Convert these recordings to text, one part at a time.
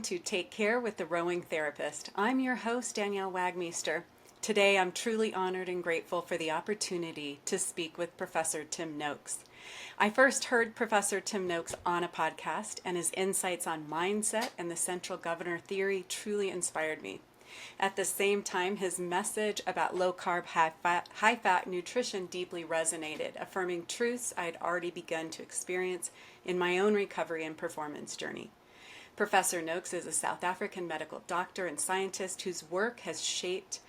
To Take Care with the Rowing Therapist. I'm your host, Danielle Wagmeister. Today, I'm truly honored and grateful for the opportunity to speak with Professor Tim Noakes. I first heard Professor Tim Noakes on a podcast, and his insights on mindset and the central governor theory truly inspired me. At the same time, his message about low-carb, high-fat nutrition deeply resonated, affirming truths I had already begun to experience in my own recovery and performance journey. Professor Noakes is a South African medical doctor and scientist whose work has shaped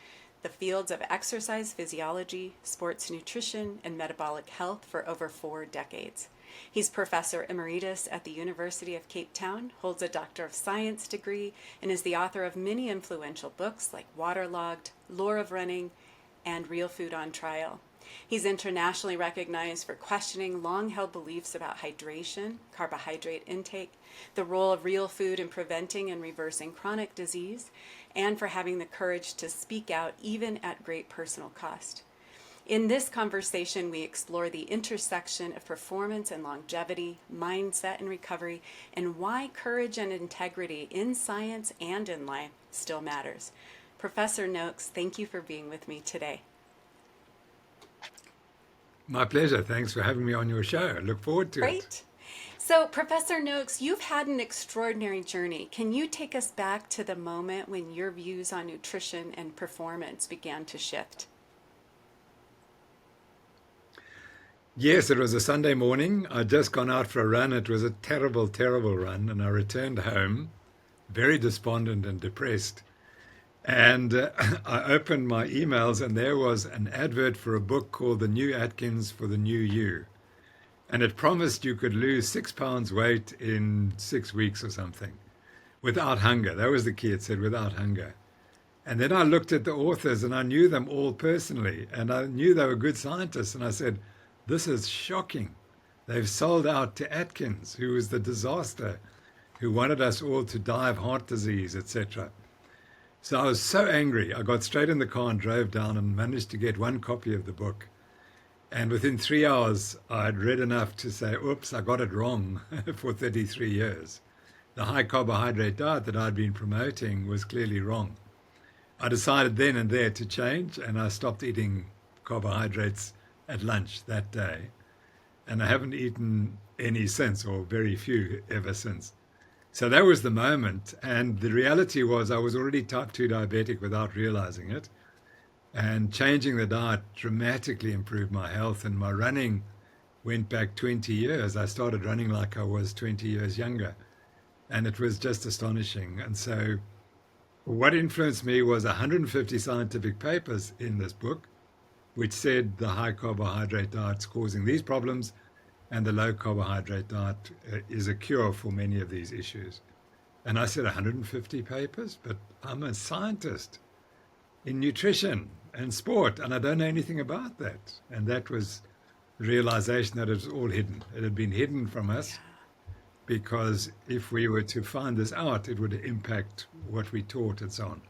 the fields of exercise physiology, sports nutrition, and metabolic health for over 4 decades. He's Professor Emeritus at the University of Cape Town, holds a Doctor of Science degree, and is the author of many influential books like Waterlogged, Lore of Running, and Real Food on Trial. He's internationally recognized for questioning long-held beliefs about hydration, carbohydrate intake, the role of real food in preventing and reversing chronic disease, and for having the courage to speak out even at great personal cost. In this conversation, we explore the intersection of performance and longevity, mindset and recovery, and why courage and integrity in science and in life still matters. Professor Noakes, thank you for being with me today. My pleasure. Thanks for having me on your show. I look forward to it. Great. So, Professor Noakes, you've had an extraordinary journey. Can you take us back to the moment when your views on nutrition and performance began to shift? Yes, it was a Sunday morning. I'd just gone out for a run. It was a terrible, terrible run. And I returned home very despondent and depressed. And I opened my emails, and there was an advert for a book called The New Atkins for the New You. And it promised you could lose 6 pounds weight in 6 weeks or something without hunger. That was the key. It said without hunger. And then I looked at the authors, and I knew them all personally, and I knew they were good scientists. And I said, this is shocking. They've sold out to Atkins, who was the disaster, who wanted us all to die of heart disease, etc. So I was so angry. I got straight in the car and drove down and managed to get one copy of the book. And within 3 hours, I'd read enough to say, oops, I got it wrong for 33 years. The high carbohydrate diet that I'd been promoting was clearly wrong. I decided then and there to change, and I stopped eating carbohydrates at lunch that day. And I haven't eaten any since, or very few ever since. So that was the moment. And the reality was I was already type 2 diabetic without realizing it. And changing the diet dramatically improved my health, and my running went back 20 years. I started running like I was 20 years younger. And it was just astonishing. And so what influenced me was 150 scientific papers in this book, which said the high carbohydrate diet's causing these problems, and the low carbohydrate diet is a cure for many of these issues. And I said 150 papers, but I'm a scientist in nutrition and sport, and I don't know anything about that. And that was the realization that it was all hidden. It had been hidden from us, because if we were to find this out, it would impact what we taught and so on.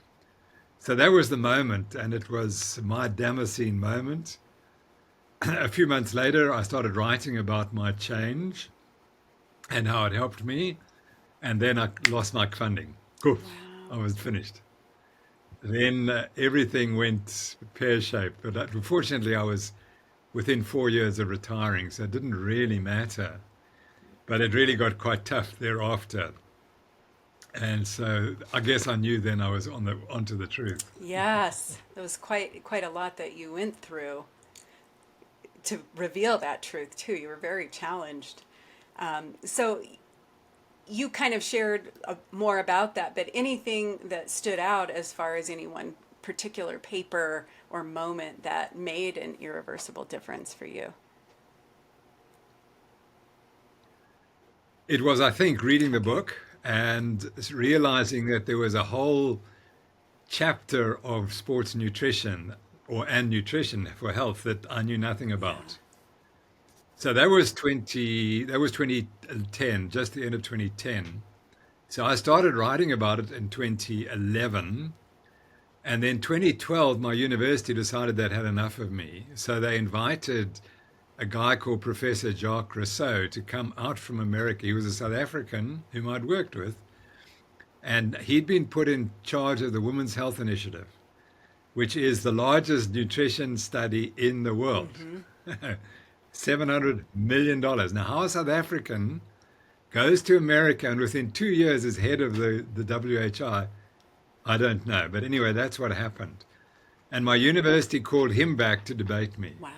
So that was the moment, and it was my Damosine moment. A few months later, I started writing about my change and how it helped me. And then I lost my funding. Poof, I was finished. Then everything went pear-shaped. But unfortunately, I was within 4 years of retiring, so it didn't really matter. But it really got quite tough thereafter. And so I guess I knew then I was onto the truth. Yes, there was quite a lot that you went through to reveal that truth too. You were very challenged. So you kind of shared more about that, but anything that stood out as far as any one particular paper or moment that made an irreversible difference for you? It was, I think, reading the book and realizing that there was a whole chapter of sports nutrition and nutrition for health that I knew nothing about. So that was 2010, just the end of 2010. So I started writing about it in 2011. And then 2012, my university decided they'd had enough of me. So they invited a guy called Professor Jacques Rousseau to come out from America. He was a South African whom I'd worked with. And he'd been put in charge of the Women's Health Initiative, which is the largest nutrition study in the world. Mm-hmm. $700 million. Now, how a South African goes to America and within 2 years is head of the WHI, I don't know. But anyway, that's what happened. And my university called him back to debate me. Wow.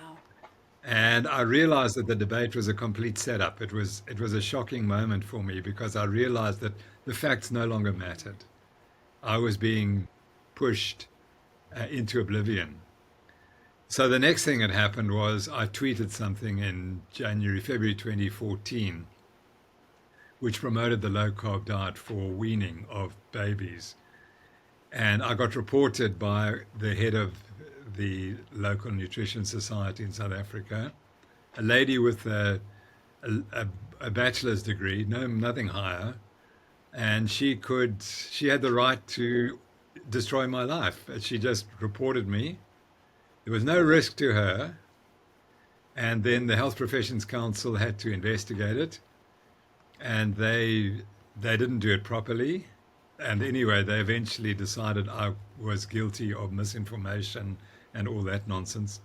And I realized that the debate was a complete setup. It was a shocking moment for me because I realized that the facts no longer mattered. I was being pushed into oblivion. So the next thing that happened was I tweeted something in February 2014, which promoted the low carb diet for weaning of babies. And I got reported by the head of the local nutrition society in South Africa, a lady with a bachelor's degree, nothing higher, and she had the right to destroy my life. She just reported me. There was no risk to her, and then the Health Professions Council had to investigate it, and they didn't do it properly. And anyway, they eventually decided I was guilty of misinformation and all that nonsense.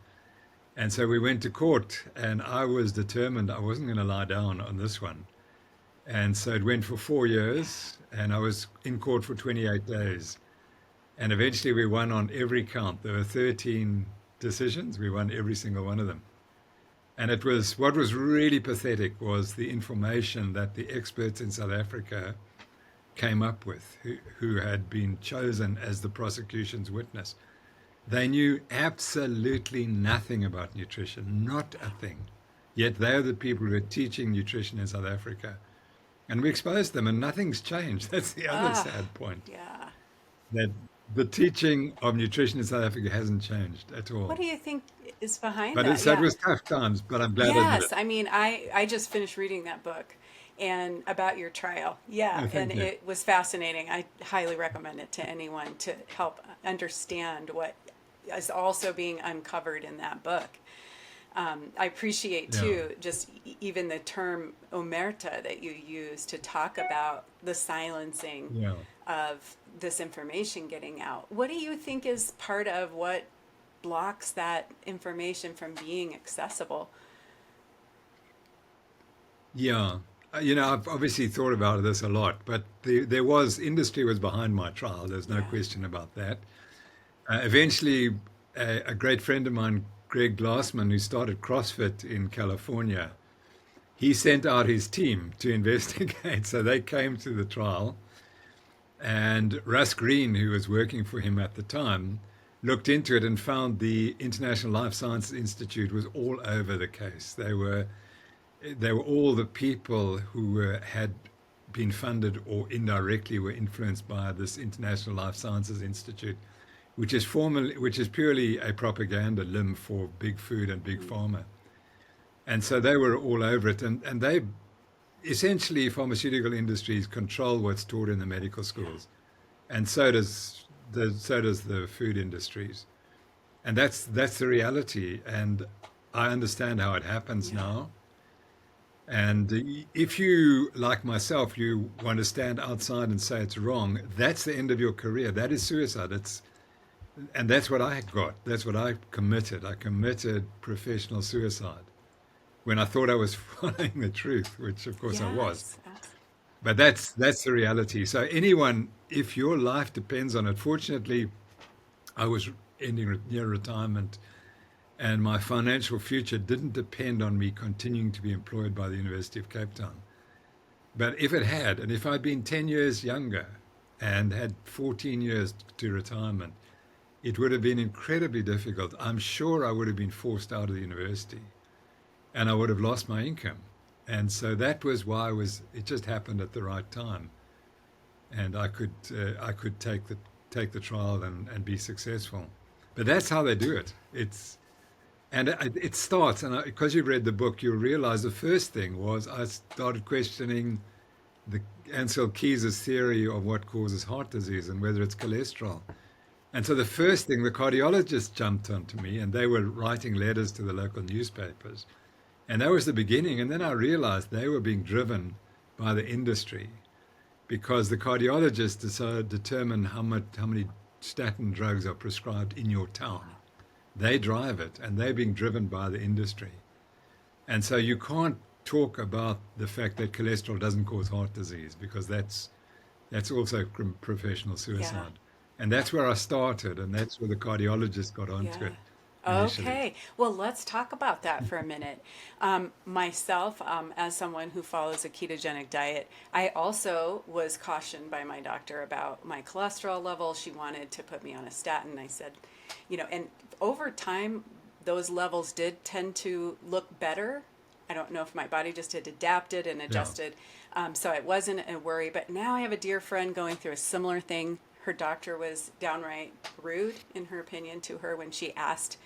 And so we went to court, and I was determined I wasn't going to lie down on this one. And so it went for 4 years, and I was in court for 28 days. And eventually we won on every count. There were 13 decisions. We won every single one of them. And what was really pathetic was the information that the experts in South Africa came up with, who had been chosen as the prosecution's witness. They knew absolutely nothing about nutrition, not a thing. Yet they are the people who are teaching nutrition in South Africa. And we exposed them, and nothing's changed. That's the other sad point. Yeah. That the teaching of nutrition in South Africa hasn't changed at all. What do you think is behind But that? so it was tough times, but I'm glad I did Yes, it. I mean, I just finished reading that book and about your trial. Yeah, Oh, thank and you. it was fascinating. I highly recommend it to anyone to help understand what is also being uncovered in that book. I appreciate Yeah. too, just even the term omerta that you use to talk about the silencing Yeah. of this information getting out. What do you think is part of what blocks that information from being accessible? Yeah. I've obviously thought about this a lot, but industry was behind my trial. There's no Yeah. question about that. Eventually, a great friend of mine, Greg Glassman, who started CrossFit in California, he sent out his team to investigate. So they came to the trial, and Russ Green, who was working for him at the time, looked into it and found the International Life Sciences Institute was all over the case. They were all the people who had been funded or indirectly were influenced by this International Life Sciences Institute, which is purely a propaganda limb for big food and big pharma. And so they were all over it, and they essentially, pharmaceutical industries control what's taught in the medical schools, and so does the food industries, and that's the reality. And I understand how it happens now. And if you, like myself, you want to stand outside and say it's wrong, that's the end of your career. That is suicide. And that's what I got. That's what I committed. I committed professional suicide when I thought I was following the truth, which of course I was. Yes. But that's the reality. So anyone, if your life depends on it, fortunately, I was ending near retirement, and my financial future didn't depend on me continuing to be employed by the University of Cape Town. But if it had, and if I'd been 10 years younger and had 14 years to retirement, it would have been incredibly difficult. I'm sure I would have been forced out of the university, and I would have lost my income. And so that was why it just happened at the right time. And I could take the trial and be successful. But that's how they do it. It starts, and because you've read the book, you'll realize the first thing was I started questioning the Ansel Keys' theory of what causes heart disease and whether it's cholesterol. And so the first thing, the cardiologist jumped onto me, and they were writing letters to the local newspapers. And that was the beginning. And then I realized they were being driven by the industry. because the cardiologists determine how many statin drugs are prescribed in your town. They drive it, and they're being driven by the industry. And so you can't talk about the fact that cholesterol doesn't cause heart disease, because that's also professional Yeah. suicide. And that's where I started, and that's where the cardiologist got onto Yeah. it initially. Okay. Well, let's talk about that for a minute. Myself, as someone who follows a ketogenic diet, I also was cautioned by my doctor about my cholesterol level. She wanted to put me on a statin. I said, and over time, those levels did tend to look better. I don't know if my body just had adapted and Yeah. adjusted. So it wasn't a worry. But now I have a dear friend going through a similar thing. Her doctor was downright rude, in her opinion, to her when she asked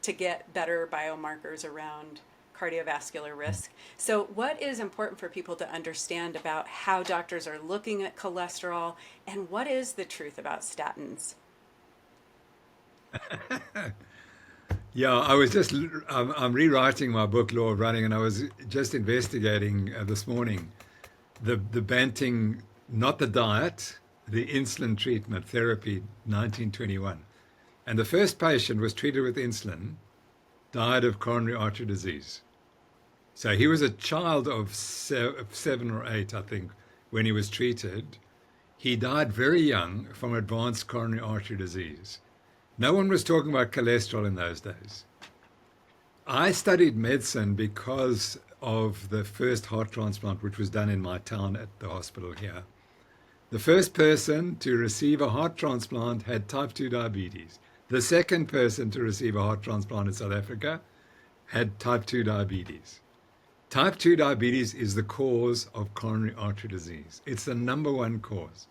to get better biomarkers around cardiovascular risk. So, what is important for people to understand about how doctors are looking at cholesterol, and what is the truth about statins? Yeah, I was just, I'm rewriting my book, Law of Running, and I was just investigating this morning the Banting, not the diet, the insulin treatment therapy, 1921. And the first patient was treated with insulin, died of coronary artery disease. So he was a child of 7 or 8, I think, when he was treated. He died very young from advanced coronary artery disease. No one was talking about cholesterol in those days. I studied medicine because of the first heart transplant, which was done in my town at the hospital here. The first person to receive a heart transplant had type 2 diabetes. The second person to receive a heart transplant in South Africa had type 2 diabetes. Type 2 diabetes is the cause of coronary artery disease. It's the number one cause.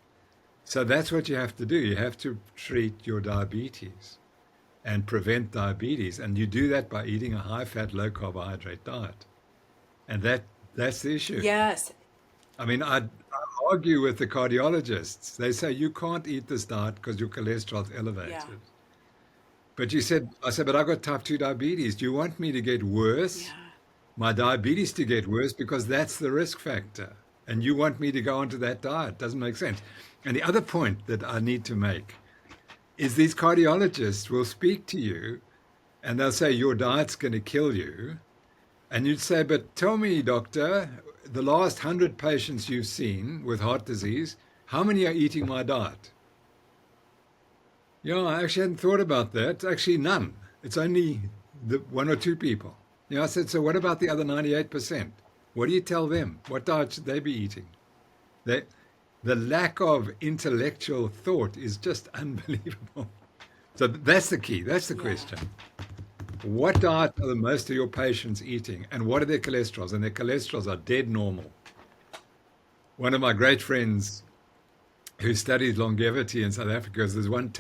So that's what you have to do. You have to treat your diabetes and prevent diabetes. And you do that by eating a high-fat, low-carbohydrate diet. And that's the issue. Yes. I mean, I argue with the cardiologists. They say, you can't eat this diet because your cholesterol's Yeah. elevated. But I said, but I've got type 2 diabetes. Do you want me to get worse? Yeah. My diabetes to get worse, because that's the risk factor. And you want me to go onto that diet. Doesn't make sense. And the other point that I need to make is these cardiologists will speak to you and they'll say, your diet's going to kill you. And you'd say, but tell me, doctor, the last 100 patients you've seen with heart disease, how many are eating my diet? Yeah, I actually hadn't thought about that. Actually, none. It's only the 1 or 2 people. I said, so what about the other 98%? What do you tell them? What diet should they be eating? They, the lack of intellectual thought is just unbelievable. So that's the key. That's the Yeah. question. What diet are the most of your patients eating, and what are their cholesterols? And their cholesterols are dead normal. One of my great friends who studies longevity in South Africa goes, there's one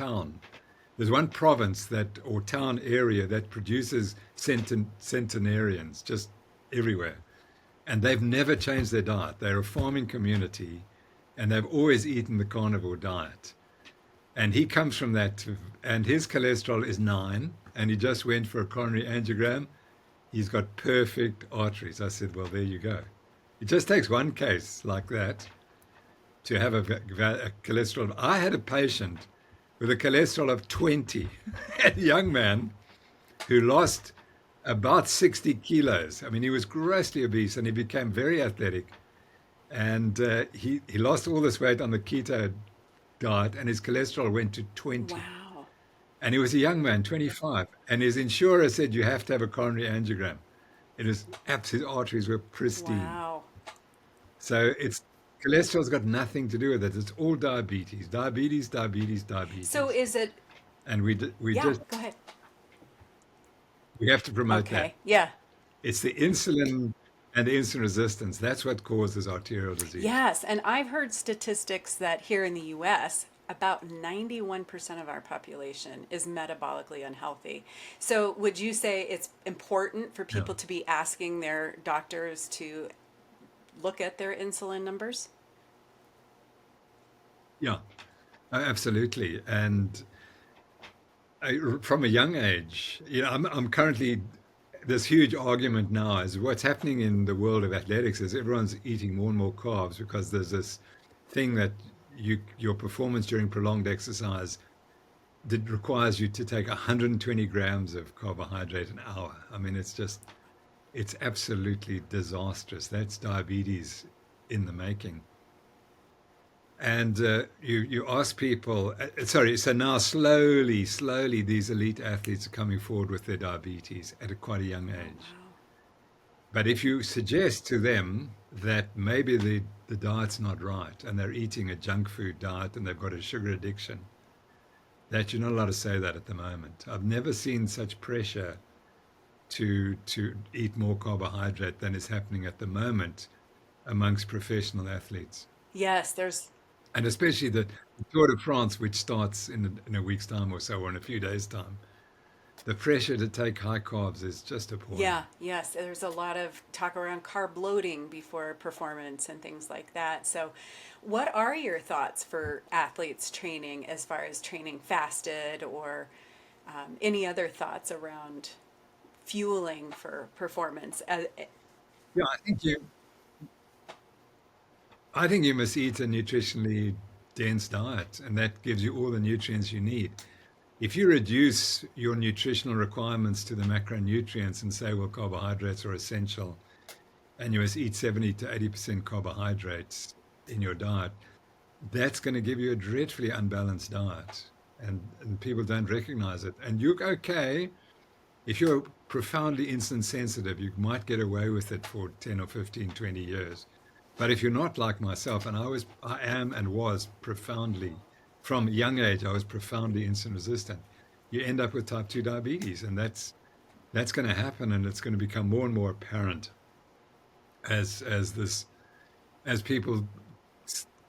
province or town area that produces centenarians just everywhere. And they've never changed their diet. They're a farming community, and they've always eaten the carnivore diet. And he comes from that, and his cholesterol is 9, and he just went for a coronary angiogram. He's got perfect arteries. I said, well, there you go. It just takes one case like that to have a cholesterol. I had a patient with a cholesterol of 20, a young man who lost about 60 kilos. I mean, he was grossly obese, and he became very athletic. And he lost all this weight on the keto diet, and his cholesterol went to 20. Wow. And he was a young man, 25. And his insurer said, you have to have a coronary angiogram. His arteries were pristine. Wow. So cholesterol's got nothing to do with it. It's all diabetes, diabetes, diabetes, diabetes. So is it? And we Yeah. just Go ahead. we have to promote that. Okay. Yeah. It's the insulin and the insulin resistance. That's what causes arterial disease. Yes, and I've heard statistics that here in the US, about 91% of our population is metabolically unhealthy. So, would you say it's important for Yeah. people to be asking their doctors to look at their insulin numbers? Yeah, absolutely. And from a young age, I'm currently, this huge argument now is what's happening in the world of athletics is everyone's eating more and more carbs because there's this thing that your performance during prolonged exercise requires you to take 120 grams of carbohydrate an hour. I mean, it's absolutely disastrous. That's diabetes in the making. And you ask people, sorry, so now slowly, these elite athletes are coming forward with their diabetes at quite a young Oh, age. wow. But if you suggest to them that maybe the diet's not right and they're eating a junk food diet and they've got a sugar addiction, that you're not allowed to say that at the moment. I've never seen such pressure to eat more carbohydrate than is happening at the moment amongst professional athletes. Yes, there's And especially the Tour de France, which starts in a week's time or so, or in a few days' time. The pressure to take high carbs is just appalling. yeah, yes, there's a lot of talk around carb loading before performance and things like that. So, what are your thoughts for athletes training as far as training fasted or any other thoughts around fueling for performance? Yeah, I think you must eat a nutritionally dense diet, and that gives you all the nutrients you need. If you reduce your nutritional requirements to the macronutrients and say, well, carbohydrates are essential, and you must eat 70 to 80% carbohydrates in your diet, that's going to give you a dreadfully unbalanced diet. And people don't recognize it. And you're okay. If you're profoundly insulin sensitive, you might get away with it for 10 or 15, 20 years. But if you're not like myself, and I am and was profoundly, from a young age, I was profoundly insulin resistant, you end up with type 2 diabetes. And that's going to happen, and it's going to become more and more apparent as people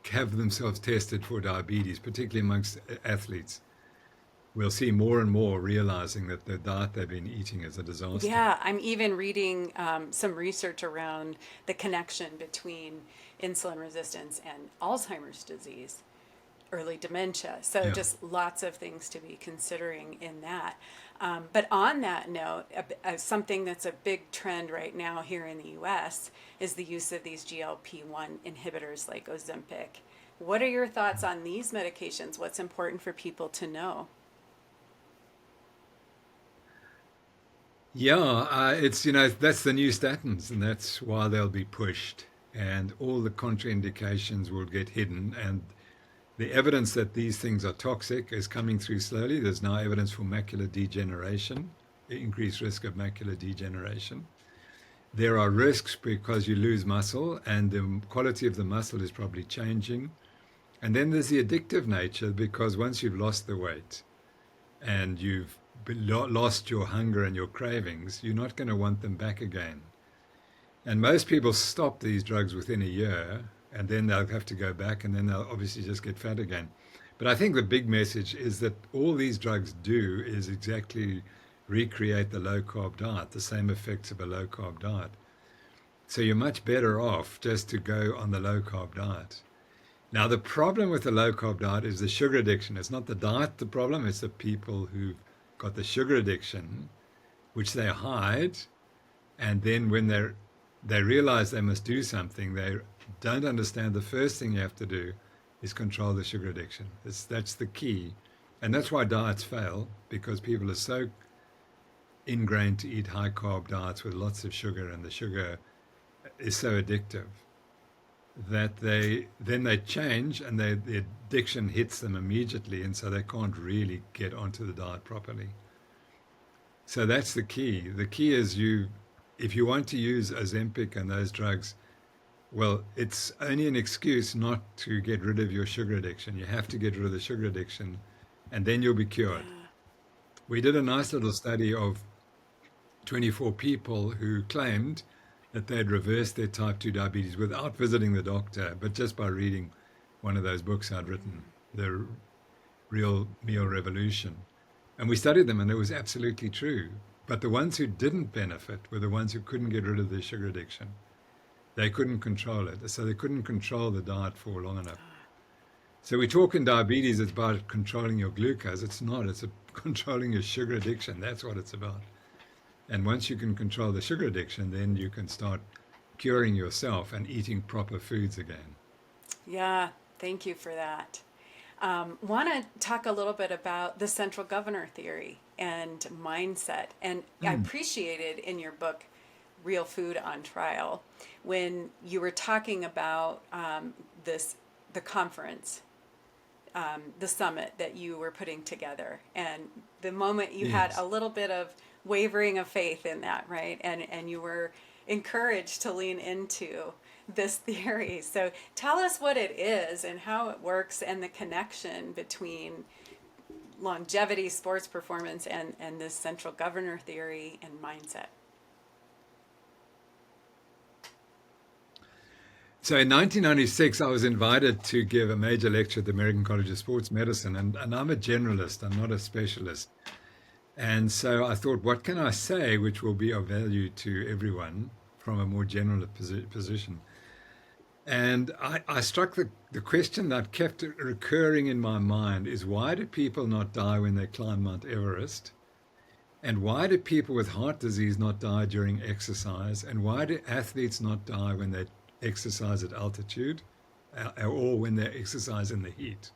have themselves tested for diabetes, particularly amongst athletes. We'll see more and more realizing that the diet they've been eating is a disaster. Yeah, I'm even reading some research around the connection between insulin resistance and Alzheimer's disease, early dementia. So Yeah. just lots of things to be considering in that. But on that note, something that's a big trend right now here in the US is the use of these GLP-1 inhibitors like Ozempic. What are your thoughts on these medications? What's important for people to know? Yeah, it's, that's the new statins, and that's why they'll be pushed, and all the contraindications will get hidden. And the evidence that these things are toxic is coming through slowly. There's now evidence for macular degeneration, increased risk of macular degeneration. There are risks because you lose muscle, and the quality of the muscle is probably changing. And then there's the addictive nature, because once you've lost the weight and you've lost your hunger and your cravings, you're not going to want them back again. And most people stop these drugs within a year, and then they'll have to go back, and then they'll obviously just get fat again. But I think the big message is that all these drugs do is exactly recreate the low carb diet, the same effects of a low carb diet. So you're much better off just to go on the low carb diet. Now, the problem with the low carb diet is the sugar addiction. It's not the diet the problem, it's the people who've got the sugar addiction, which they hide. And then when they realize they must do something, they don't understand the first thing you have to do is control the sugar addiction. That's the key. And that's why diets fail, because people are so ingrained to eat high carb diets with lots of sugar, and the sugar is so addictive that they change, and the addiction hits them immediately, and so they can't really get onto the diet properly. So that's the key. The key is if you want to use Ozempic and those drugs, well, it's only an excuse not to get rid of your sugar addiction. You have to get rid of the sugar addiction, and then you'll be cured. Yeah. We did a nice little study of 24 people who claimed that they'd reversed their type 2 diabetes without visiting the doctor, but just by reading one of those books I'd written, The Real Meal Revolution. And we studied them, and it was absolutely true. But the ones who didn't benefit were the ones who couldn't get rid of their sugar addiction. They couldn't control it. So they couldn't control the diet for long enough. So we talk in diabetes, it's about controlling your glucose. It's not, it's controlling your sugar addiction. That's what it's about. And once you can control the sugar addiction, then you can start curing yourself and eating proper foods again. Yeah, Thank you for that. Want to talk a little bit about the central governor theory and mindset. And I appreciated in your book, Real Food on Trial, when you were talking about the conference, the summit that you were putting together, and the moment you had Yes. a little bit of wavering of faith in that, right? And you were encouraged to lean into this theory. So tell us what it is and how it works and the connection between longevity, sports performance, and this central governor theory and mindset. So in 1996, I was invited to give a major lecture at the American College of Sports Medicine, and I'm a generalist, I'm not a specialist. And so I thought, what can I say which will be of value to everyone from a more general position? And I struck the question that kept recurring in my mind is, why do people not die when they climb Mount Everest? And why do people with heart disease not die during exercise? And why do athletes not die when they exercise at altitude or when they exercise in the heat?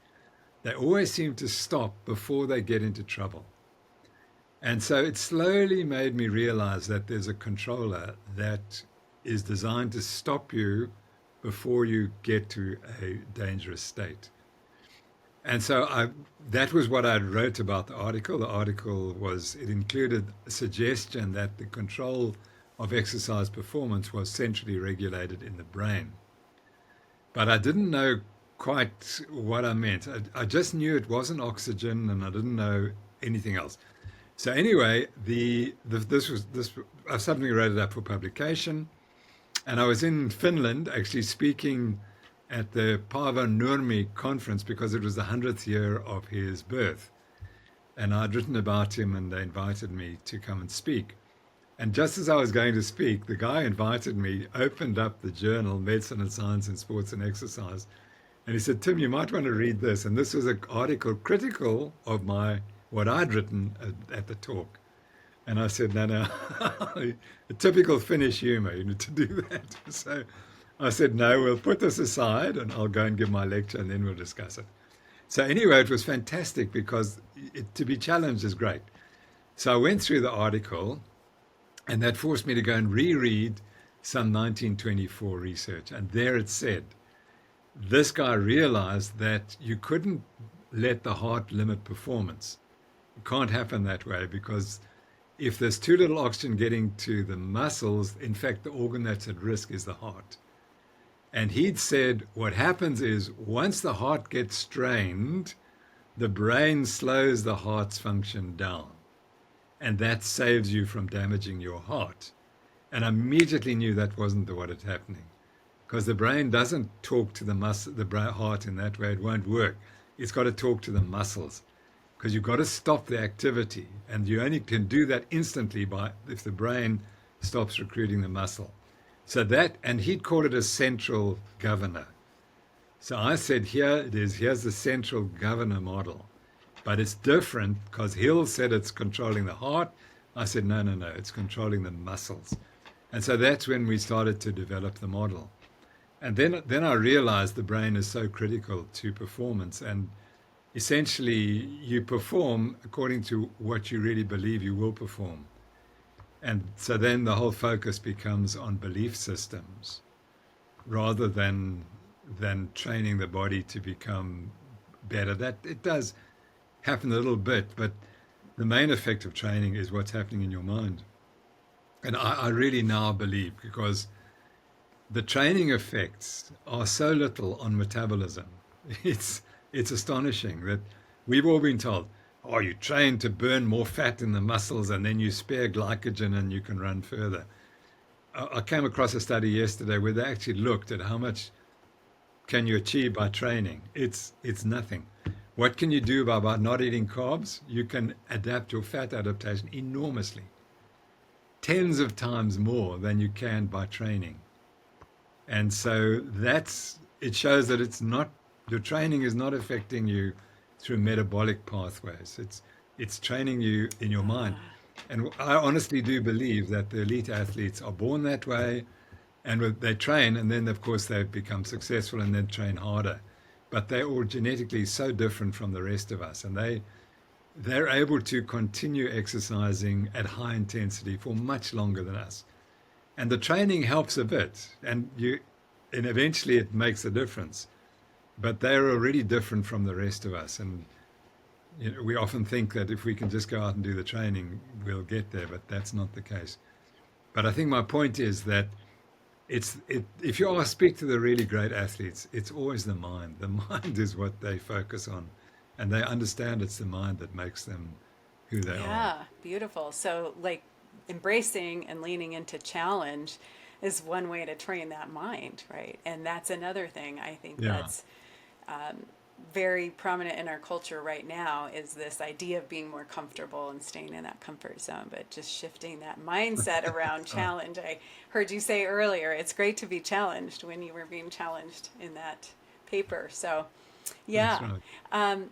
They always seem to stop before they get into trouble. And so it slowly made me realize that there's a controller that is designed to stop you before you get to a dangerous state. And so that was what I wrote about the article. The article it included a suggestion that the control of exercise performance was centrally regulated in the brain. But I didn't know quite what I meant. I just knew it wasn't oxygen, and I didn't know anything else. So anyway, I suddenly wrote it up for publication, and I was in Finland actually speaking at the Paavo Nurmi conference because it was the 100th year of his birth. And I'd written about him, and they invited me to come and speak. And just as I was going to speak, the guy invited me, opened up the journal, Medicine and Science in Sports and Exercise, and he said, Tim, you might want to read this. And this was an article critical of what I'd written at the talk. And I said, no, a typical Finnish humor, to do that. So I said, no, we'll put this aside and I'll go and give my lecture and then we'll discuss it. So anyway, it was fantastic because to be challenged is great. So I went through the article, and that forced me to go and reread some 1924 research. And there it said, this guy realized that you couldn't let the heart limit performance. It can't happen that way, because if there's too little oxygen getting to the muscles, in fact, the organ that's at risk is the heart. And he'd said what happens is once the heart gets strained, the brain slows the heart's function down. And that saves you from damaging your heart. And I immediately knew that wasn't what had happening, because the brain doesn't talk to the heart in that way. It won't work. It's got to talk to the muscles, because you've got to stop the activity, and you only can do that instantly if the brain stops recruiting the muscle. So and he'd call it a central governor. So I said, here it is. Here's the central governor model. But it's different because Hill said it's controlling the heart. I said, no, it's controlling the muscles. And so that's when we started to develop the model. And then I realized the brain is so critical to performance. And essentially, you perform according to what you really believe you will perform. And so then the whole focus becomes on belief systems rather than training the body to become better. That it does happen a little bit, but the main effect of training is what's happening in your mind. And I really now believe, because the training effects are so little on metabolism. It's astonishing that we've all been told, oh, you train to burn more fat in the muscles and then you spare glycogen and you can run further. I came across a study yesterday where they actually looked at how much can you achieve by training. It's nothing. What can you do by not eating carbs? You can adapt your fat adaptation enormously, tens of times more than you can by training. And so it shows that your training is not affecting you through metabolic pathways. It's training you in your mind. And I honestly do believe that the elite athletes are born that way, and they train, and then of course they become successful and then train harder. but they're all genetically so different from the rest of us, and they're able to continue exercising at high intensity for much longer than us. And the training helps a bit, and eventually it makes a difference. But they're already different from the rest of us, and we often think that if we can just go out and do the training, we'll get there, but that's not the case. But I think my point is that if you speak to the really great athletes, it's always the mind. The mind is what they focus on, and they understand it's the mind that makes them who they are. Yeah, beautiful. So, like, embracing and leaning into challenge is one way to train that mind, right? And that's another thing I think Yeah, that's very prominent in our culture right now is this idea of being more comfortable and staying in that comfort zone, but just shifting that mindset around right. challenge. I heard you say earlier, it's great to be challenged when you were being challenged in that paper. So, That's yeah. right. Um,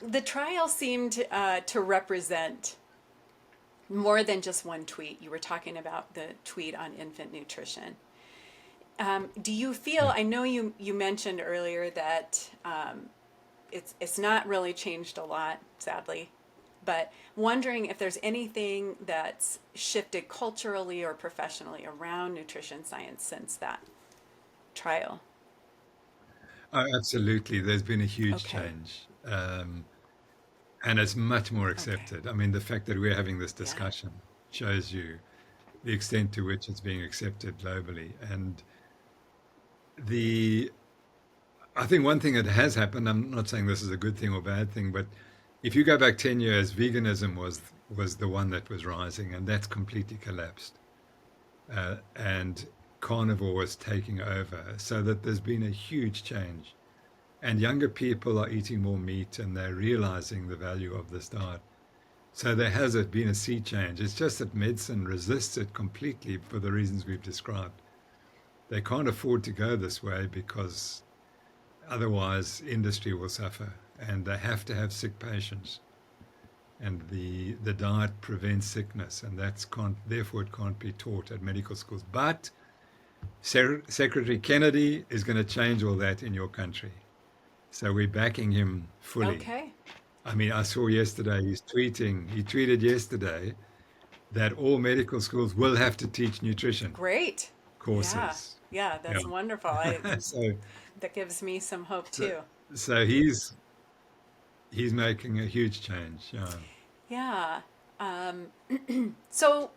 the trial seemed to represent more than just one tweet. You were talking about the tweet on infant nutrition. Do you feel? Yeah. I know you mentioned earlier that it's not really changed a lot, sadly, but wondering if there's anything that's shifted culturally or professionally around nutrition science since that trial. Oh, absolutely. There's been a huge Okay. change, and it's much more Okay. accepted. I mean, the fact that we're having this Yeah. discussion shows you the extent to which it's being accepted globally. And the I think one thing that has happened, I'm not saying this is a good thing or bad thing, but if you go back 10 years, veganism was the one that was rising, and that's completely collapsed. And carnivore was taking over, so that there's been a huge change. And younger people are eating more meat, and they're realizing the value of this diet. So there has been a sea change. It's just that medicine resists it completely for the reasons we've described. They can't afford to go this way because otherwise industry will suffer, and they have to have sick patients. And the diet prevents sickness, and therefore it can't be taught at medical schools. But Secretary Kennedy is going to change all that in your country. So we're backing him fully. Okay. I mean, I saw yesterday, he tweeted yesterday that all medical schools will have to teach nutrition Great. Yeah. courses. Yeah. Yeah. That's wonderful. I so, that gives me some hope so, too. so he's making a huge change. Yeah. Yeah. Um, so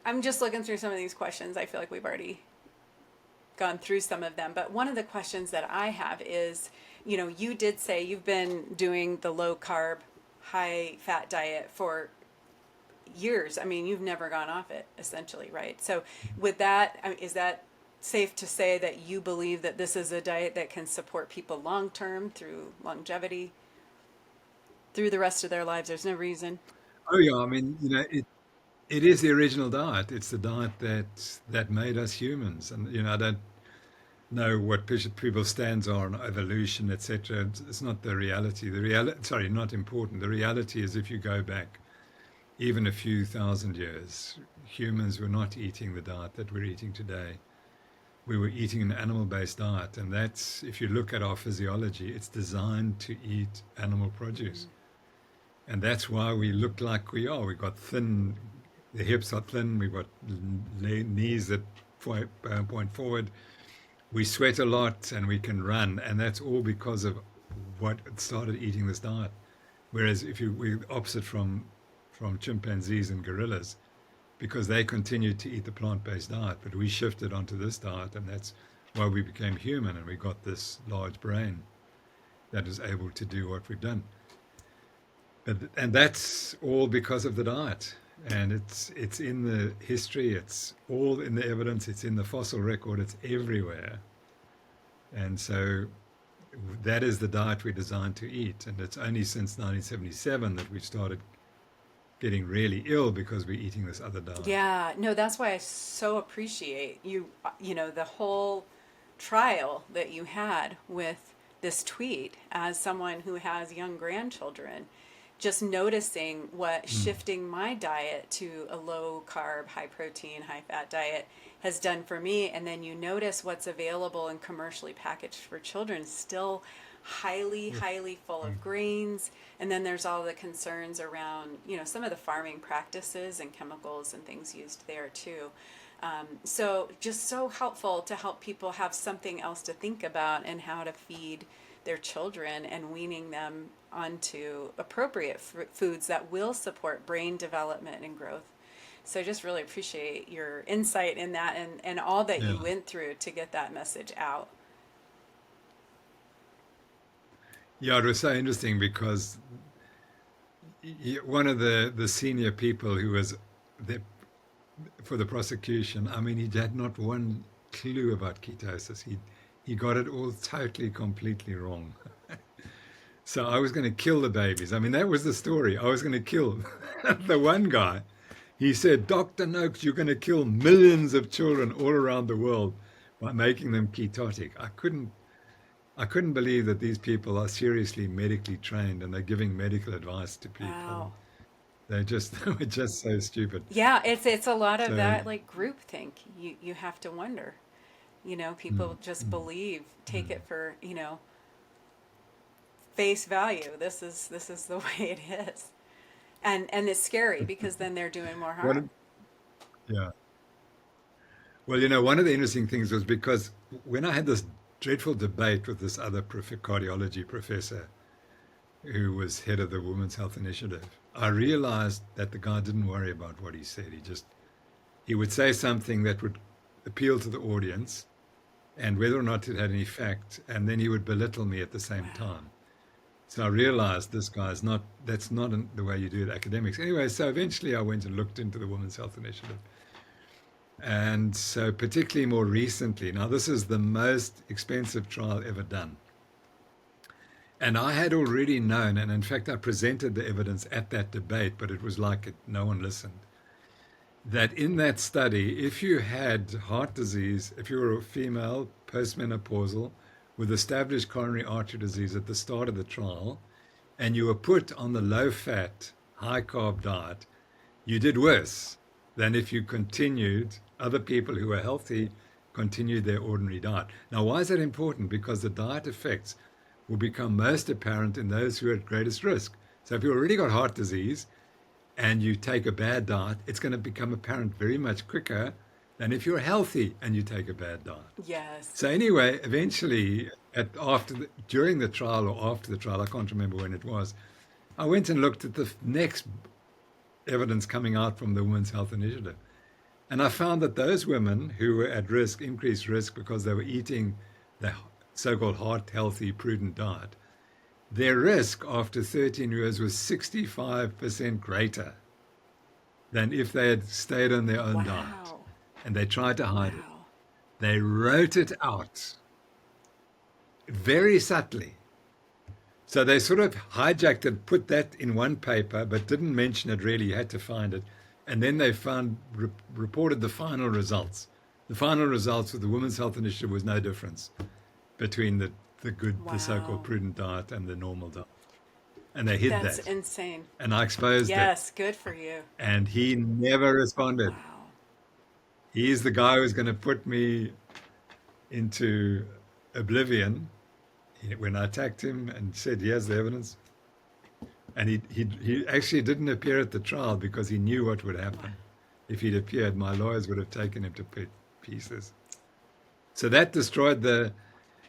I'm just looking through some of these questions. I feel like we've already gone through some of them, but one of the questions that I have is, you did say you've been doing the low carb, high fat diet for years. I mean, you've never gone off it, essentially, right? So, with that, is that safe to say that you believe that this is a diet that can support people long term through longevity, through the rest of their lives? There's no reason. Oh yeah. I mean, it is the original diet. It's the diet that made us humans. And I don't know what people's stands are on evolution, etc. It's not the reality. Sorry, not important. The reality is, if you go back even a few thousand years, humans were not eating the diet that we're eating today. We were eating an animal-based diet, and that's, if you look at our physiology, it's designed to eat animal produce. Mm. And that's why we look like we are. We've got thin, the hips are thin, we've got knees that point forward. We sweat a lot and we can run, and that's all because of what started eating this diet. Whereas we're opposite from chimpanzees and gorillas, because they continued to eat the plant-based diet, but we shifted onto this diet, and that's why we became human, and we got this large brain that is able to do what we've done. And that's all because of the diet. And it's in the history, it's all in the evidence, it's in the fossil record, it's everywhere. And so that is the diet we're designed to eat. And it's only since 1977 that we've started getting really ill because we're eating this other diet. Yeah, no, that's why I so appreciate the whole trial that you had with this tweet as someone who has young grandchildren. just noticing what shifting my diet to a low carb, high protein, high fat diet has done for me. And then you notice what's available and commercially packaged for children, still highly, highly full of grains. And then there's all the concerns around, some of the farming practices and chemicals and things used there too. So just so helpful to help people have something else to think about and how to feed their children and weaning them onto appropriate foods that will support brain development and growth. So I just really appreciate your insight in that and all that you Yeah. went through to get that message out. Yeah, it was so interesting because one of the senior people who was there for the prosecution, I mean, he had not one clue about ketosis. He got it all totally, completely wrong. So I was going to kill the babies. I mean, that was the story. I was going to kill the one guy. He said, Dr. Noakes, you're going to kill millions of children all around the world by making them ketotic. I couldn't believe that these people are seriously medically trained and they're giving medical advice to people. Wow. They were just so stupid. Yeah, it's a lot of So, that like group think. You have to wonder. People mm, just mm, believe, take mm. it for, face value. This is the way it is. And it's scary because then they're doing more What? harm. Yeah. Well, one of the interesting things was because when I had this dreadful debate with this other cardiology professor who was head of the Women's Health Initiative, I realized that the guy didn't worry about what he said. He would say something that would appeal to the audience and whether or not it had any fact, and then he would belittle me at the same Wow. time. So I realized this guy's not, that's not the way you do it academics. Anyway, so eventually I went and looked into the Women's Health Initiative. And so, particularly more recently, now this is the most expensive trial ever done. And I had already known, and in fact, I presented the evidence at that debate, but it was like no one listened. That in that study, if you had heart disease, if you were a female postmenopausal with established coronary artery disease at the start of the trial, and you were put on the low fat, high carb diet, you did worse than if you continued, other people who were healthy continued their ordinary diet. Now, why is that important? Because the diet effects will become most apparent in those who are at greatest risk. So if you've already got heart disease and you take a bad diet, it's going to become apparent very much quicker than if you're healthy and you take a bad diet. Yes. So anyway, eventually, during the trial or after the trial, I can't remember when it was, I went and looked at the next evidence coming out from the Women's Health Initiative. And I found that those women who were at risk, increased risk because they were eating the so-called heart healthy, prudent diet, their risk after 13 years was 65% greater than if they had stayed on their own diet. Wow. And they tried to hide it. Wow. They wrote it out very subtly. So they sort of hijacked it, put that in one paper, but didn't mention it really. You had to find it. And then they reported the final results. The final results with the Women's Health Initiative was no difference between the so-called Wow. prudent diet and the normal diet. And they hid That's that. insane. And I exposed it. Yes, good for you. And he never responded. Wow. He's the guy who's going to put me into oblivion when I attacked him and said, here's the evidence. And he actually didn't appear at the trial because he knew what would happen. If he'd appeared, my lawyers would have taken him to pieces. So that destroyed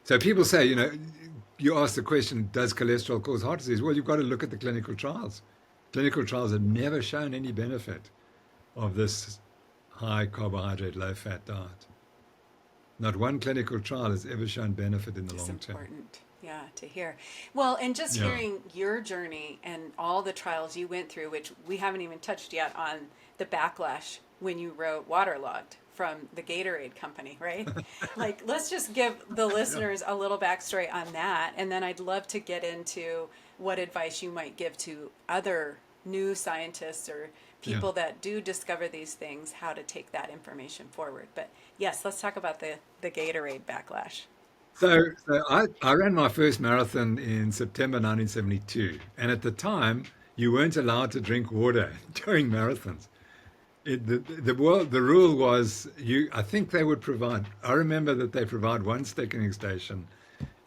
so people say, you ask the question, does cholesterol cause heart disease? Well, you've got to look at the clinical trials. Clinical trials have never shown any benefit of this high carbohydrate, low fat diet. Not one clinical trial has ever shown benefit in the It's long term. important, yeah, to hear. Well, and just Yeah. hearing your journey and all the trials you went through, which we haven't even touched yet on the backlash when you wrote Waterlogged from the Gatorade company, right? Like, let's just give the listeners a little backstory on that. And then I'd love to get into what advice you might give to other new scientists or Yeah. people that do discover these things, how to take that information forward. But yes, let's talk about the Gatorade backlash. So I ran my first marathon in September 1972. And at the time, you weren't allowed to drink water during marathons. The rule was you. I think they would provide. I remember that they provide one thickening station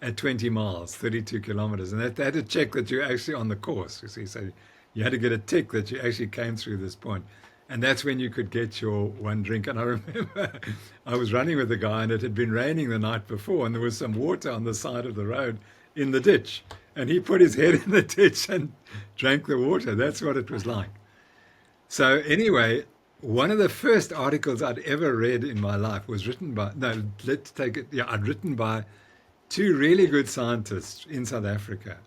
at 20 miles, 32 kilometers, and they had to check that you're actually on the course. You see, so you had to get a tick that you actually came through this point, and that's when you could get your one drink. And I remember I was running with a guy, and it had been raining the night before, and there was some water on the side of the road in the ditch, and he put his head in the ditch and drank the water. That's what it was like. So anyway, one of the first articles I'd ever read in my life was written by, no, let's take it, yeah, I'd written by two really good scientists in South Africa.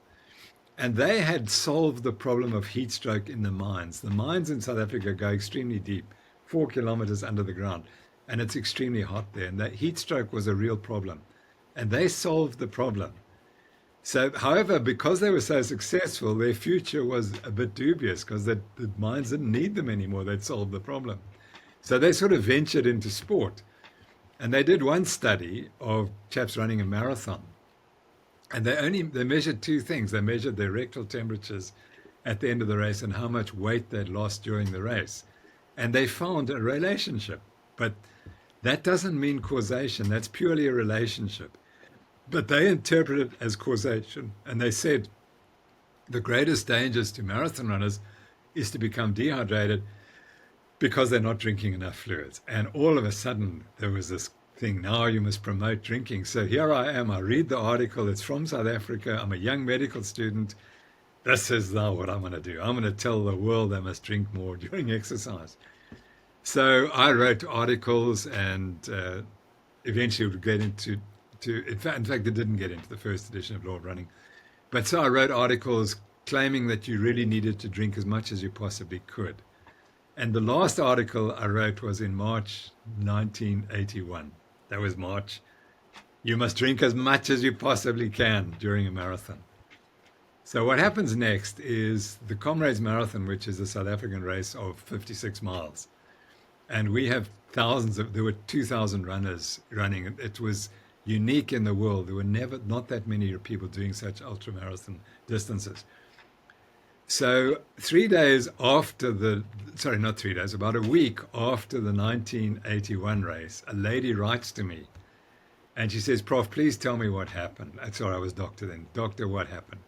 And they had solved the problem of heat stroke in the mines. The mines in South Africa go extremely deep, 4 kilometers under the ground, and it's extremely hot there. And that heat stroke was a real problem. And they solved the problem. So, however, because they were so successful, their future was a bit dubious because the mines didn't need them anymore. They'd solved the problem. So they sort of ventured into sport. And they did one study of chaps running a marathon. And they measured two things. They measured their rectal temperatures at the end of the race and how much weight they'd lost during the race. And they found a relationship. But that doesn't mean causation. That's purely a relationship. But they interpreted it as causation. And they said the greatest dangers to marathon runners is to become dehydrated because they're not drinking enough fluids. And all of a sudden, there was this thing, now you must promote drinking. So here I am, I read the article, it's from South Africa, I'm a young medical student. This is now what I'm going to do. I'm going to tell the world they must drink more during exercise. So I wrote articles and eventually would get into, in fact, it didn't get into the first edition of Law of Running. But so I wrote articles claiming that you really needed to drink as much as you possibly could. And the last article I wrote was in March 1981. That was March. You must drink as much as you possibly can during a marathon. So what happens next is the Comrades Marathon, which is a South African race of 56 miles. And we have there were 2,000 runners running. It was unique in the world. There were not that many people doing such ultramarathon distances. So 3 days after not 3 days, about a week after the 1981 race, a lady writes to me and she says, Prof, please tell me what happened. Sorry, I was doctor then. Doctor, what happened?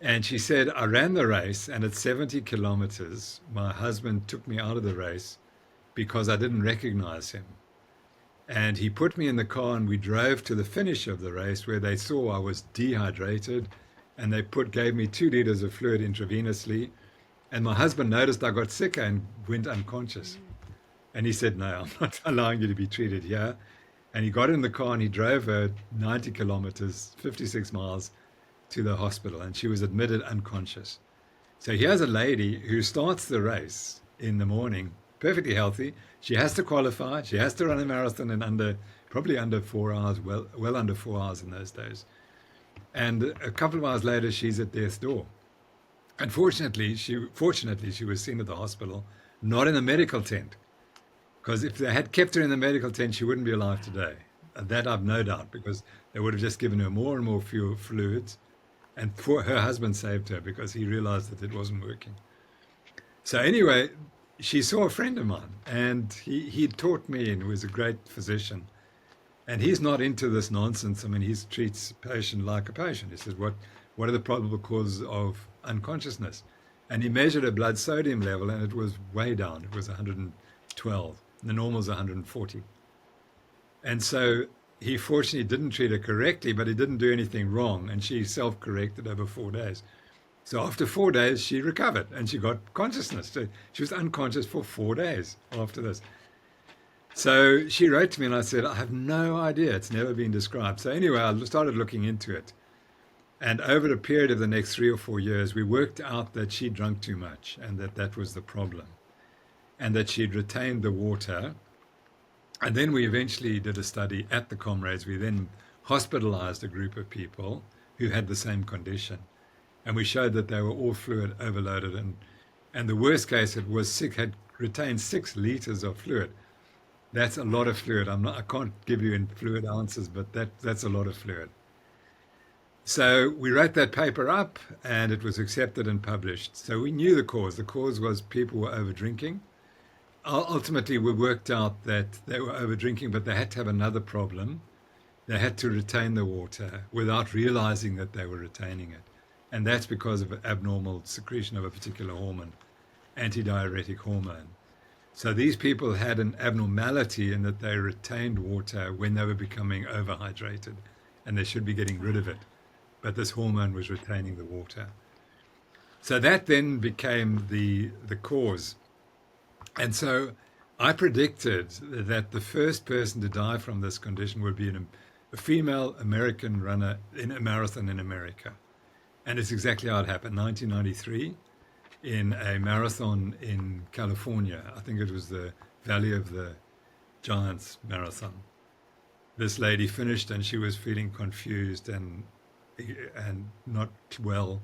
And she said, I ran the race and at 70 kilometers, my husband took me out of the race because I didn't recognize him. And he put me in the car and we drove to the finish of the race where they saw I was dehydrated. And they gave me 2 liters of fluid intravenously. And my husband noticed I got sicker and went unconscious. And he said, no, I'm not allowing you to be treated here. And he got in the car and he drove her 90 kilometers, 56 miles to the hospital. And she was admitted unconscious. So here's a lady who starts the race in the morning, perfectly healthy. She has to qualify. She has to run a marathon in probably under 4 hours, well under 4 hours in those days. And a couple of hours later, she's at death's door. And fortunately, she was seen at the hospital, not in a medical tent. Because if they had kept her in the medical tent, she wouldn't be alive today. And that I've no doubt, because they would have just given her more and more fluids. And her husband saved her because he realized that it wasn't working. So anyway, she saw a friend of mine, and he taught me, and was a great physician. And he's not into this nonsense. I mean, he treats a patient like a patient. He says, what are the probable causes of unconsciousness? And he measured a blood sodium level, and it was way down. It was 112. The normal is 140. And so he fortunately didn't treat her correctly, but he didn't do anything wrong. And she self-corrected over 4 days. So after 4 days, she recovered, and she got consciousness. So she was unconscious for 4 days after this. So she wrote to me and I said, I have no idea. It's never been described. So anyway, I started looking into it. And over the period of the next 3 or 4 years, we worked out that she drank too much and that was the problem. And that she'd retained the water. And then we eventually did a study at the Comrades. We then hospitalized a group of people who had the same condition. And we showed that they were all fluid overloaded. And the worst case, had retained 6 liters of fluid. That's a lot of fluid. I can't give you in fluid ounces, but that's a lot of fluid. So we wrote that paper up and it was accepted and published. So we knew the cause. The cause was people were over drinking. Ultimately, we worked out that they were over drinking, but they had to have another problem. They had to retain the water without realizing that they were retaining it. And that's because of abnormal secretion of a particular hormone, antidiuretic hormone. So these people had an abnormality in that they retained water when they were becoming overhydrated, and they should be getting rid of it. But this hormone was retaining the water. So that then became the cause. And so I predicted that the first person to die from this condition would be a female American runner in a marathon in America. And it's exactly how it happened. 1993, in a marathon in California. I think it was the Valley of the Giants marathon. This lady finished and she was feeling confused and not well.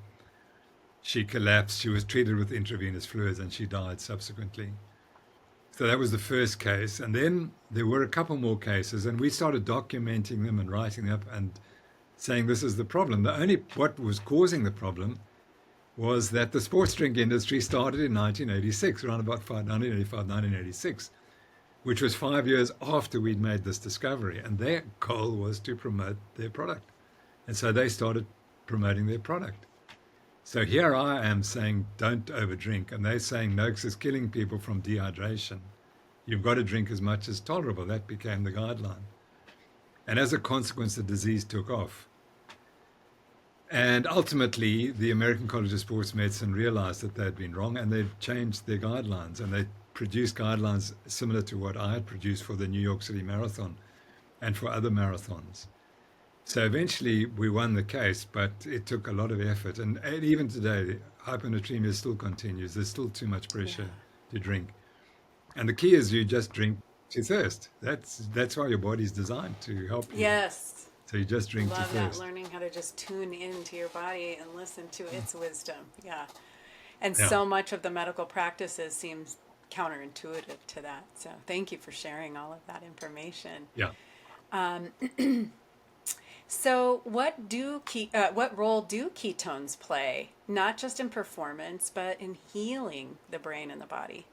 She collapsed. She was treated with intravenous fluids and she died subsequently. So that was the first case. And then there were a couple more cases, and we started documenting them and writing them up and saying this is the problem. What was causing the problem was that the sports drink industry started in 1986, around about 1985, 1986, which was 5 years after we'd made this discovery. And their goal was to promote their product. And so they started promoting their product. So here I am saying, don't overdrink. And they're saying Noakes is killing people from dehydration. You've got to drink as much as tolerable. That became the guideline. And as a consequence, the disease took off. And ultimately, the American College of Sports Medicine realized that they had been wrong, and they've changed their guidelines. And they produced guidelines similar to what I had produced for the New York City Marathon and for other marathons. So eventually we won the case, but it took a lot of effort. And even today, hyponatremia still continues. There's still too much pressure to drink. And the key is you just drink to thirst. That's how your body's designed to help you. Yes. So you just drink to Love that, thirst. learning how to just tune into your body and listen to its wisdom. Yeah. And Yeah. so much of the medical practices seems counterintuitive to that. So thank you for sharing all of that information. Yeah. So what role do ketones play, not just in performance, but in healing the brain and the body?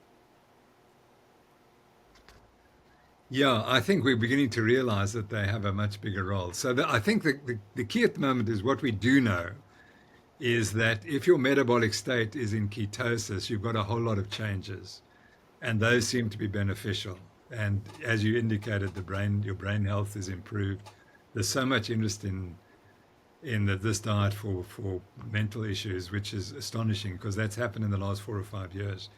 Yeah, I think we're beginning to realize that they have a much bigger role. So I think the key at the moment is what we do know is that if your metabolic state is in ketosis, you've got a whole lot of changes, and those seem to be beneficial. And as you indicated, your brain health is improved. There's so much interest in this diet for mental issues, which is astonishing because that's happened in the last 4 or 5 years.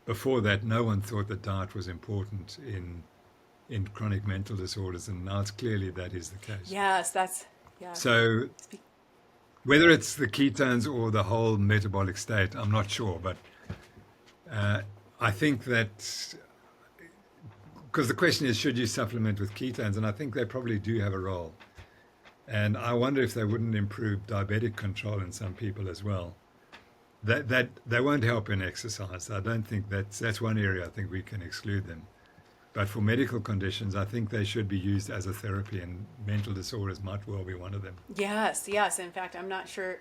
Before that, no one thought that diet was important in chronic mental disorders, and now it's clearly that is the case. Yes, yeah. So whether it's the ketones or the whole metabolic state, I'm not sure, but I think that because the question is, should you supplement with ketones? And I think they probably do have a role. And I wonder if they wouldn't improve diabetic control in some people as well. That they won't help in exercise. I don't think that's one area I think we can exclude them. But for medical conditions, I think they should be used as a therapy, and mental disorders might well be one of them. Yes. In fact, I'm not sure.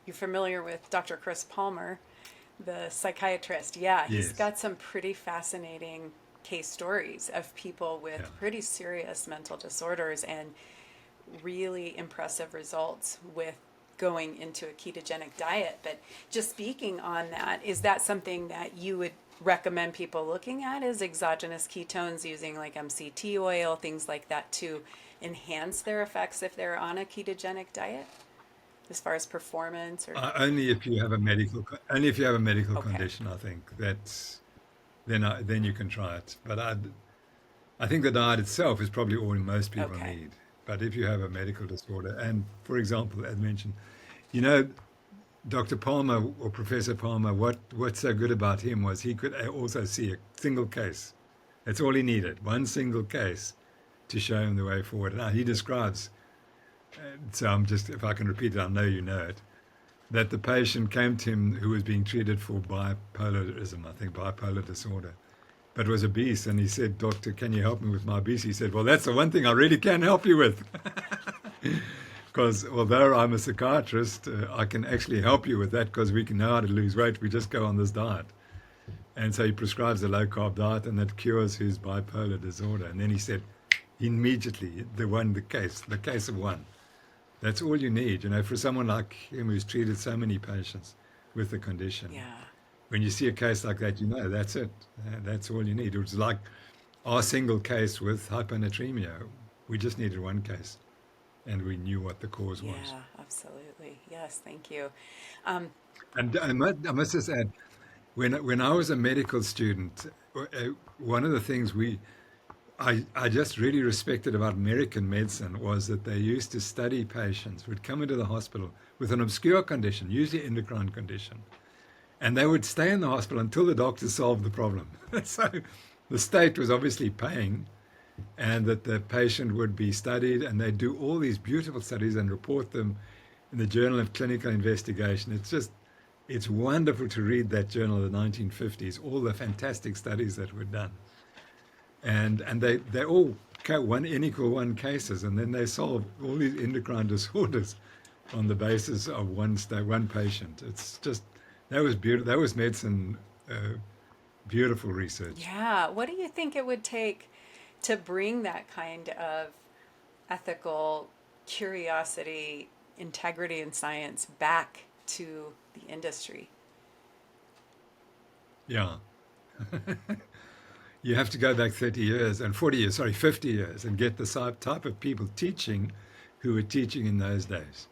You're familiar with Dr. Chris Palmer, the psychiatrist. Yeah, he's Yes. got some pretty fascinating case stories of people with pretty serious mental disorders and really impressive results with going into a ketogenic diet. But just speaking on that, is that something that you would recommend people looking at as exogenous ketones using like MCT oil, things like that, to enhance their effects if they're on a ketogenic diet as far as performance? Or Only if you have a medical Okay. condition, I think then you can try it. But I think the diet itself is probably all most people Okay. need. But if you have a medical disorder, and for example, as mentioned, Dr. Palmer or Professor Palmer, what's so good about him was he could also see a single case. That's all he needed, one single case to show him the way forward. Now he describes, so if I can repeat it, I know you know it, that the patient came to him who was being treated for bipolarism, I think bipolar disorder, but was obese. And he said, "Doctor, can you help me with my obesity?" He said, "Well, that's the one thing I really can help you with." Because although I'm a psychiatrist, I can actually help you with that because we can know how to lose weight. We just go on this diet. And so he prescribes a low carb diet and that cures his bipolar disorder. And then he said, immediately, the case of one. That's all you need, for someone like him who's treated so many patients with the condition. Yeah. When you see a case like that, that's it. That's all you need. It was like our single case with hyponatremia. We just needed one case, and we knew what the cause was. Yeah, absolutely. Yes, thank you. Um, And I must just add, when I was a medical student, one of the things I just really respected about American medicine was that they used to study patients who would come into the hospital with an obscure condition, usually endocrine condition, and they would stay in the hospital until the doctor solved the problem. So the state was obviously paying, and that the patient would be studied, and they'd do all these beautiful studies and report them in the Journal of Clinical Investigation. It's wonderful to read that journal of the 1950s, all the fantastic studies that were done. And they all one n equal one cases, and then they solve all these endocrine disorders on the basis of one patient. It's just that was beautiful. That was medicine, beautiful research. yeah, what do you think it would take to bring that kind of ethical curiosity, integrity in science back to the industry? Yeah, you have to go back 30 years and 40 years, sorry, 50 years, and get the type of people teaching who were teaching in those days.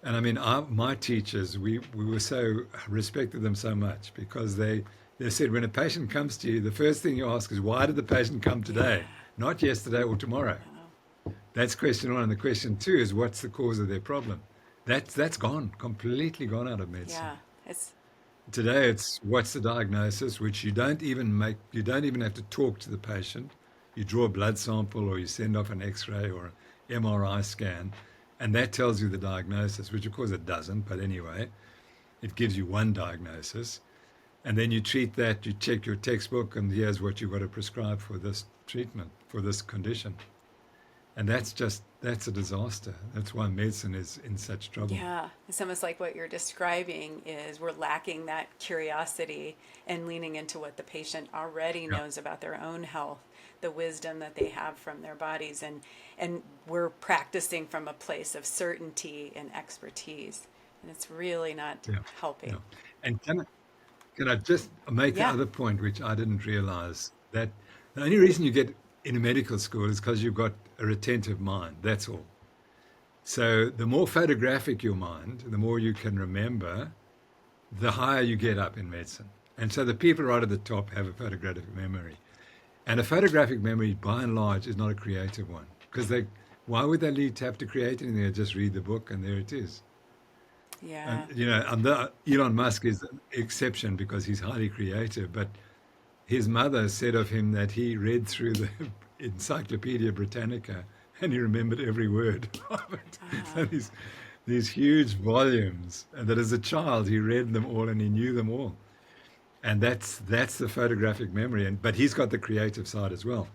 And I mean, my teachers, we were so respected them so much because they said when a patient comes to you, the first thing you ask is, why did the patient come Yeah. today, not yesterday or tomorrow? Oh, That's question one. And the question two is, what's the cause of their problem? That's gone, completely gone out of medicine. yeah. It's Today, it's what's the diagnosis, which you don't even have to talk to the patient. You draw a blood sample or you send off an X-ray or an MRI scan, and that tells you the diagnosis, which of course it doesn't, but anyway, it gives you one diagnosis. And then you treat that, you check your textbook, and here's what you've got to prescribe for this treatment, for this condition. And that's a disaster. That's why medicine is in such trouble. Yeah, it's almost like what you're describing is we're lacking that curiosity and leaning into what the patient already Yeah. knows about their own health, the wisdom that they have from their bodies, and we're practicing from a place of certainty and expertise, and it's really not Yeah. Yeah. helping. And can I just make the Yeah, other point, which I didn't realize, that the only reason you get in a medical school is because you've got a retentive mind. That's all. So the more photographic your mind, the more you can remember, the higher you get up in medicine. And so the people right at the top have a photographic memory. And a photographic memory, by and large, is not a creative one. Because why would they need to have to create anything? They just read the book and there it is. And yeah, Elon Musk is an exception because he's highly creative, but his mother said of him that he read through the Encyclopedia Britannica and he remembered every word of it. uh, So these huge volumes, and that as a child he read them all and he knew them all. And that's the photographic memory. But he's got the creative side as well.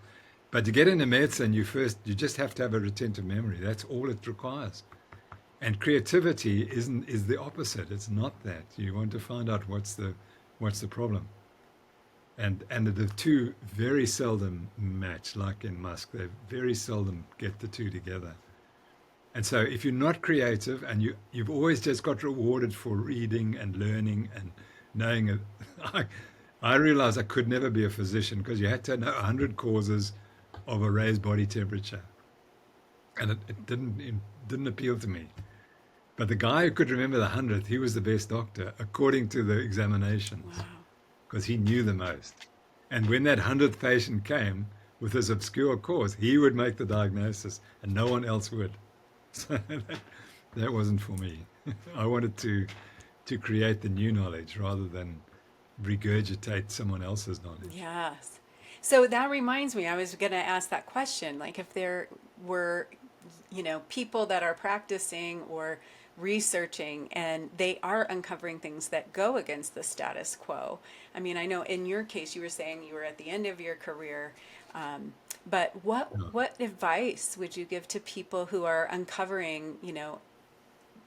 But to get into medicine, you just have to have a retentive memory. That's all it requires. And creativity is the opposite. It's not that. You want to find out what's the problem. And the two very seldom match, like in Musk. They very seldom get the two together. And so if you're not creative and you've always just got rewarded for reading and learning and knowing it, I realized I could never be a physician because you had to know 100 causes of a raised body temperature. And it didn't appeal to me. But the guy who could remember the 100th, he was the best doctor, according to the examinations, wow, because he knew the most. And when that 100th patient came with his obscure cause, he would make the diagnosis and no one else would. So that wasn't for me. I wanted to create the new knowledge rather than regurgitate someone else's knowledge. yes. So that reminds me, I was going to ask that question, like if there were, people that are practicing or researching and they are uncovering things that go against the status quo. I mean, I know in your case, you were saying you were at the end of your career. But Yeah. what advice would you give to people who are uncovering,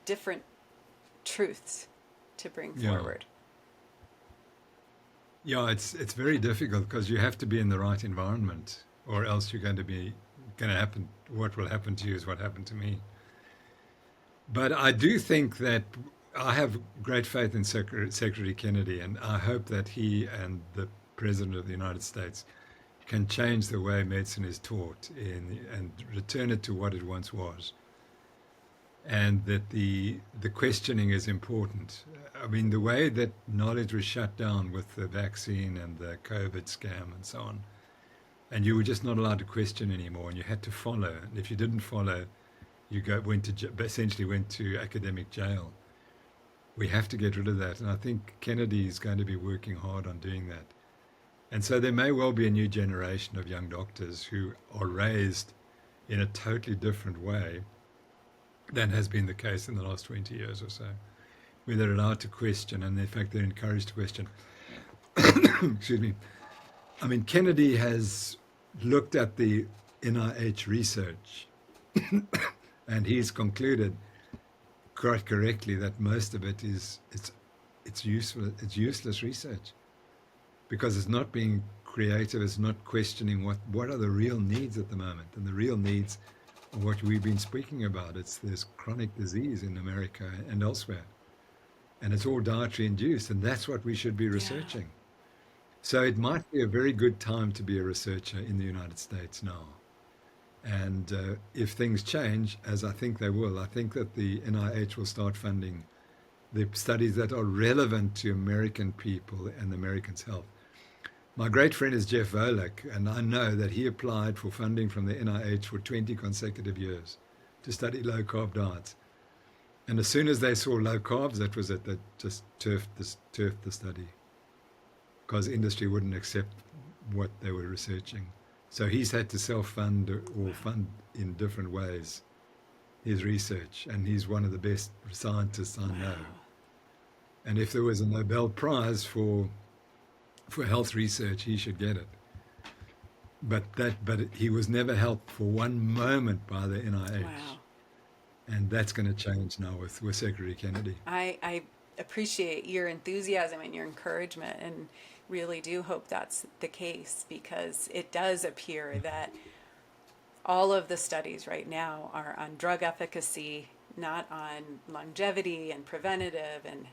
different truths to bring Yeah. forward? Yeah, it's very difficult because you have to be in the right environment, or else you're going to happen. What will happen to you is what happened to me. But I do think that I have great faith in Secretary Kennedy, and I hope that he and the President of the United States can change the way medicine is taught and return it to what it once was. And that the questioning is important. I mean, the way that knowledge was shut down with the vaccine and the COVID scam and so on, and you were just not allowed to question anymore, and you had to follow. And if you didn't follow, essentially went to academic jail. We have to get rid of that, and I think Kennedy is going to be working hard on doing that. And so there may well be a new generation of young doctors who are raised in a totally different way than has been the case in the last 20 years or so, where they're allowed to question, and in fact they're encouraged to question. Excuse me. I mean, Kennedy has looked at the NIH research, and he's concluded quite correctly that most of it is it's useless research because it's not being creative, it's not questioning what are the real needs at the moment, and the real needs are what we've been speaking about. It's this chronic disease in America and elsewhere, and it's all dietary induced, and that's what we should be Yeah. researching. So it might be a very good time to be a researcher in the United States now. And if things change, as I think they will, I think that the NIH will start funding the studies that are relevant to American people and Americans' health. My great friend is Jeff Volek, and I know that he applied for funding from the NIH for 20 consecutive years to study low carb diets. And as soon as they saw low carbs, that was it. They just turfed the study because industry wouldn't accept what they were researching. So he's had to self-fund or fund in different ways his research, and he's one of the best scientists I know. Wow. And if there was a Nobel Prize for health research, he should get it. But he was never helped for one moment by the NIH, Wow. and that's going to change now with Secretary Kennedy. I appreciate your enthusiasm and your encouragement, and really do hope that's the case, because it does appear that all of the studies right now are on drug efficacy, not on longevity and preventative and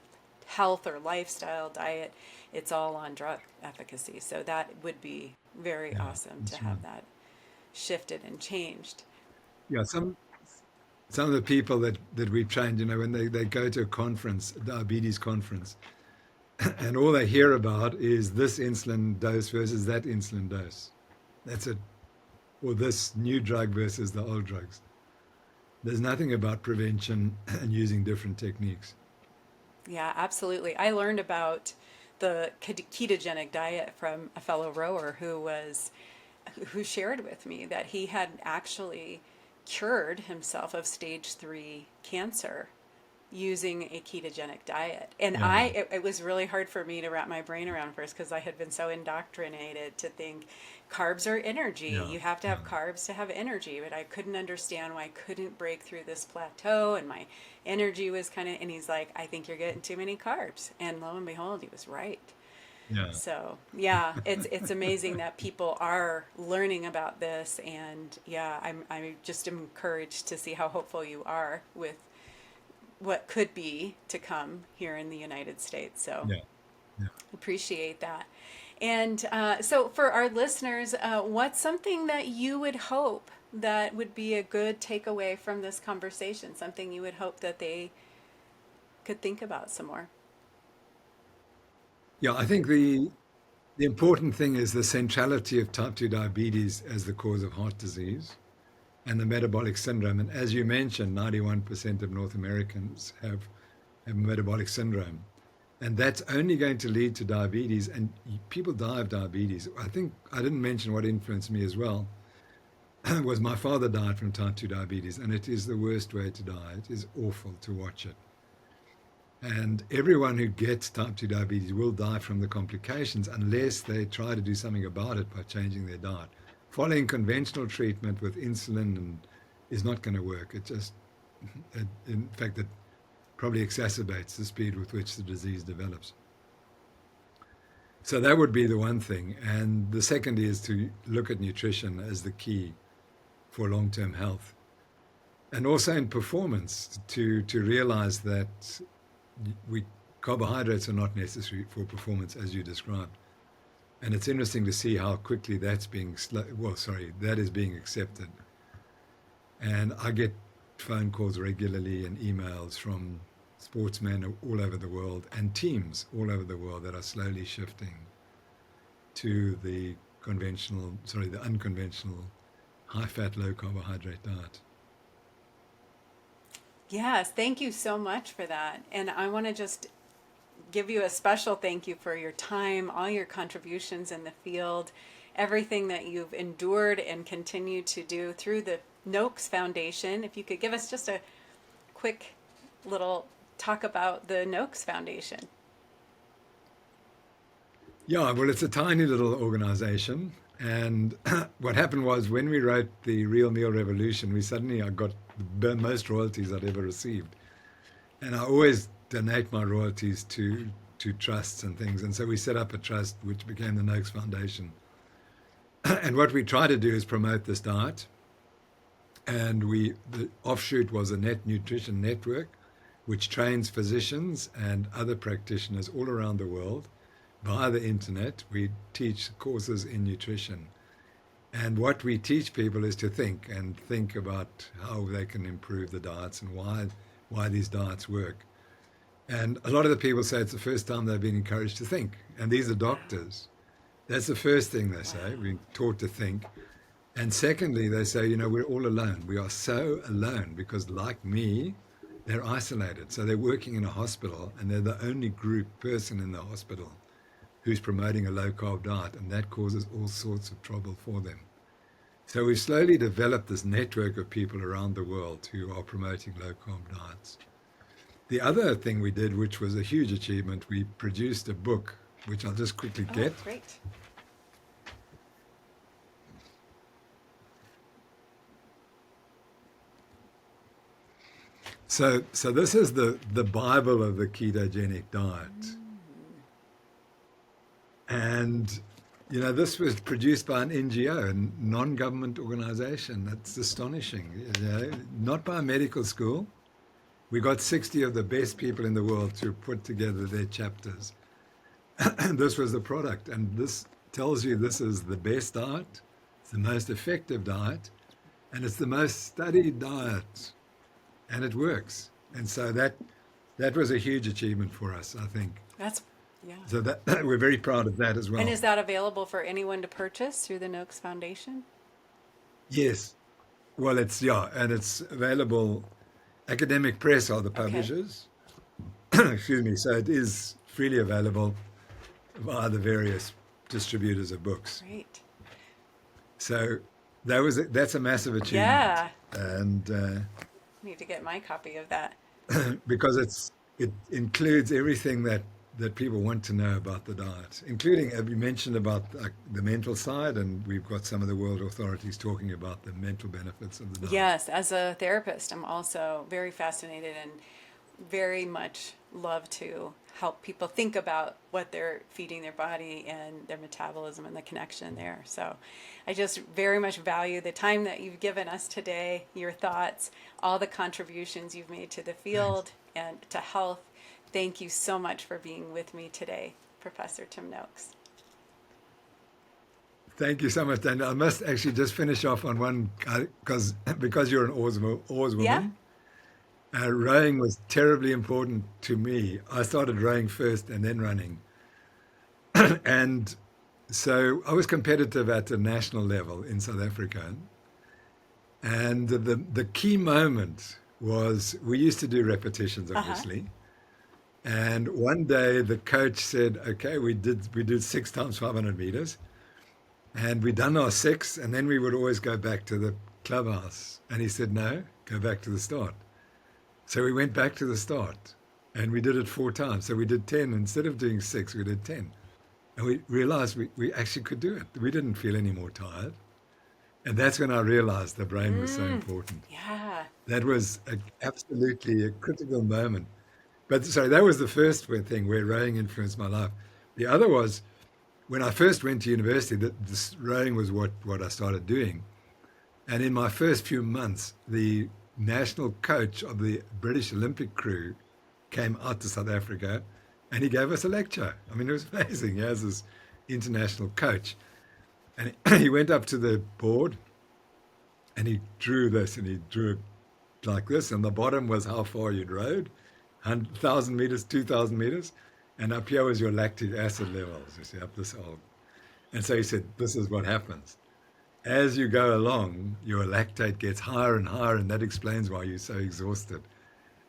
health or lifestyle diet. It's all on drug efficacy. So that would be very Yeah, awesome to that's right. have that shifted and changed. Yeah, some of the people that we've trained, when they go to a conference, a diabetes conference, and all they hear about is this insulin dose versus that insulin dose. That's it. Or this new drug versus the old drugs. There's nothing about prevention and using different techniques. Yeah, absolutely. I learned about the ketogenic diet from a fellow rower who shared with me that he had actually cured himself of stage 3 cancer using a ketogenic diet. And Yeah, it was really hard for me to wrap my brain around first, because I had been so indoctrinated to think carbs are energy. yeah, You have to yeah, have carbs to have energy. But I couldn't understand why I couldn't break through this plateau, and my energy was and he's like, I think you're getting too many carbs. And lo and behold, he was right. yeah, So yeah, it's amazing that people are learning about this, and yeah, I'm just encouraged to see how hopeful you are with what could be to come here in the United States. So yeah, yeah. appreciate that. And so for our listeners, what's something that you would hope that would be a good takeaway from this conversation? Something you would hope that they could think about some more? Yeah, I think the important thing is the centrality of type 2 diabetes as the cause of heart disease and the metabolic syndrome. And as you mentioned, 91% of North Americans have metabolic syndrome. And that's only going to lead to diabetes, and people die of diabetes. I think I didn't mention what influenced me as well was my father died from type 2 diabetes, and it is the worst way to die. It is awful to watch it. And everyone who gets type 2 diabetes will die from the complications unless they try to do something about it by changing their diet. following conventional treatment with insulin is not going to work. In fact, it probably exacerbates the speed with which the disease develops. So that would be the one thing. And the second is to look at nutrition as the key for long-term health. And also in performance, to realize that carbohydrates are not necessary for performance as you described. And it's interesting to see how quickly that is being accepted. And I get phone calls regularly and emails from sportsmen all over the world and teams all over the world that are slowly shifting to the unconventional, high-fat, low-carbohydrate diet. Yes, thank you so much for that. And I want to just give you a special thank you for your time, all your contributions in the field, everything that you've endured and continue to do through the Noakes Foundation. If you could give us just a quick little talk about the Noakes Foundation. Yeah, well, it's a tiny little organization. And what happened was when we wrote The Real Meal Revolution, I got the most royalties I'd ever received. And I always donate my royalties to trusts and things. And so we set up a trust which became the Noakes Foundation. And what we try to do is promote this diet. And the offshoot was a net nutrition network, which trains physicians and other practitioners all around the world via the internet. We teach courses in nutrition. And what we teach people is to think about how they can improve the diets and why these diets work. And a lot of the people say it's the first time they've been encouraged to think. And these are doctors. That's the first thing they say. We're taught to think. And secondly, they say, we're all alone. We are so alone because, like me, they're isolated. So they're working in a hospital and they're the only person in the hospital who's promoting a low-carb diet, and that causes all sorts of trouble for them. So we've slowly developed this network of people around the world who are promoting low-carb diets. The other thing we did, which was a huge achievement, we produced a book, which I'll just quickly get. Oh, great. So this is the Bible of the ketogenic diet. And, this was produced by an NGO, a non-government organization. That's astonishing. Not by a medical school. We got 60 of the best people in the world to put together their chapters. And this was the product. And this tells you this is the best diet. It's the most effective diet. And it's the most studied diet. And it works. And so that was a huge achievement for us, I think. Yeah. So that we're very proud of that as well. And is that available for anyone to purchase through the Noakes Foundation? Yes. Well, it's available. Academic Press are the publishers. Okay. Excuse me. So it is freely available via the various distributors of books. Great. So that's a massive achievement. Yeah. And I need to get my copy of that. Because it includes everything that people want to know about the diet, including, you mentioned about the mental side, and we've got some of the world authorities talking about the mental benefits of the diet. Yes, as a therapist, I'm also very fascinated and very much love to help people think about what they're feeding their body and their metabolism and the connection there. So I just very much value the time that you've given us today, your thoughts, all the contributions you've made to the field and to health. Thank you so much for being with me today, Professor Tim Noakes. Thank you so much, Daniel. I must actually just finish off on one, because you're an Oars woman. Yeah. Rowing was terribly important to me. I started rowing first and then running. And so I was competitive at the national level in South Africa. And the key moment was we used to do repetitions, obviously. And one day the coach said, okay, we did 6 times 500 meters. And we'd done our 6, and then we would always go back to the clubhouse. And he said, no, go back to the start. So we went back to the start, and we did it 4 times. So we did 10. Instead of doing 6, we did 10. And we realized we actually could do it. We didn't feel any more tired. And that's when I realized the brain was so important. Yeah. That was absolutely a critical moment. But sorry, that was the first thing where rowing influenced my life. The other was when I first went to university, this rowing was what I started doing. And in my first few months, the national coach of the British Olympic crew came out to South Africa and he gave us a lecture. I mean, it was amazing. He has this international coach. And he went up to the board and he drew this and he drew it like this. And the bottom was how far you'd rowed 1,000 meters, 2,000 meters. And up here was your lactic acid levels, you see, up this old. And so he said, this is what happens. As you go along, your lactate gets higher and higher, and that explains why you're so exhausted.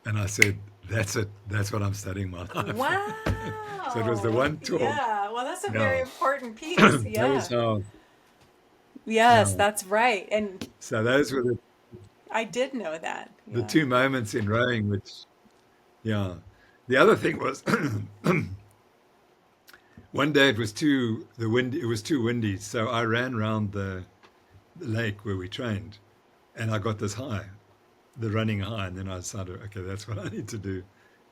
And I said, that's it. That's what I'm studying my life. Wow. So it was the one talk. Yeah. Well, that's a very Yeah. important piece. That Yeah. was how, Yes, yeah. that's right. And So those were I did know that. the Yeah. two moments in rowing, which, yeah. The other thing was, one day it was too windy, so I ran round the lake where we trained, and I got this high, the running high, and then I decided, okay, that's what I need to do.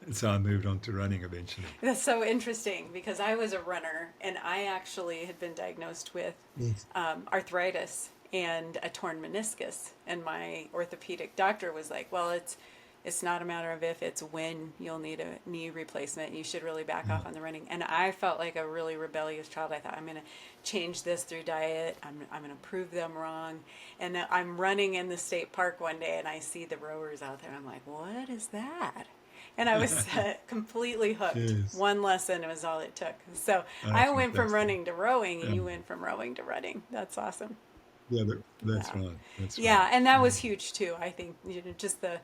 And so I moved on to running eventually. That's so interesting because I was a runner and I actually had been diagnosed with Yes. arthritis and a torn meniscus. And my orthopedic doctor was like, well, it's not a matter of if, it's when you'll need a knee replacement. You should really back off on the running. And I felt like a really rebellious child. I thought, I'm going to change this through diet. I'm going to prove them wrong. And then I'm running in the state park one day and I see the rowers out there. I'm like, what is that? And I was completely hooked. Yes. One lesson was all it took. So Oh, I went from fantastic. running to rowing, and Yeah, you went from rowing to running. That's awesome. yeah, that's Yeah. right. That's right. Yeah, and that was huge too. I think just the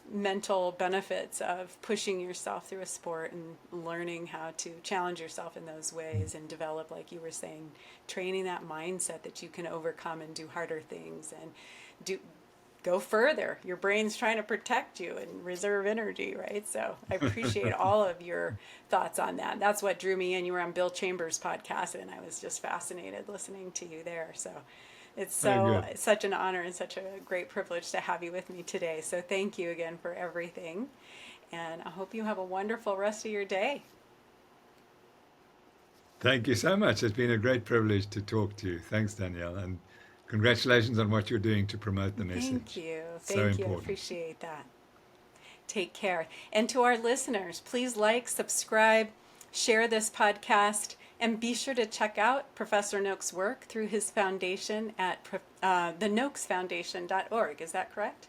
mental benefits of pushing yourself through a sport and learning how to challenge yourself in those ways and develop, like you were saying, training that mindset that you can overcome and do harder things and do go further. Your brain's trying to protect you and reserve energy, right? So I appreciate all of your thoughts on that. That's what drew me in. You were on Bill Chambers' podcast, and I was just fascinated listening to you there. So it's Oh, good. such an honor and such a great privilege to have you with me today. So thank you again for everything. And I hope you have a wonderful rest of your day. Thank you so much. It's been a great privilege to talk to you. Thanks, Danielle, and congratulations on what you're doing to promote the Thank message. you. So Thank you. I important. appreciate that. Take care. And to our listeners, please like, subscribe, share this podcast, and be sure to check out Professor Noakes' work through his foundation at the noakesfoundation.org. Is that correct?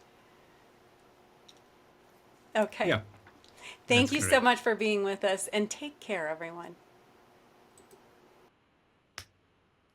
Okay. Yeah, Thank that's you so correct. much for being with us, and take care, everyone.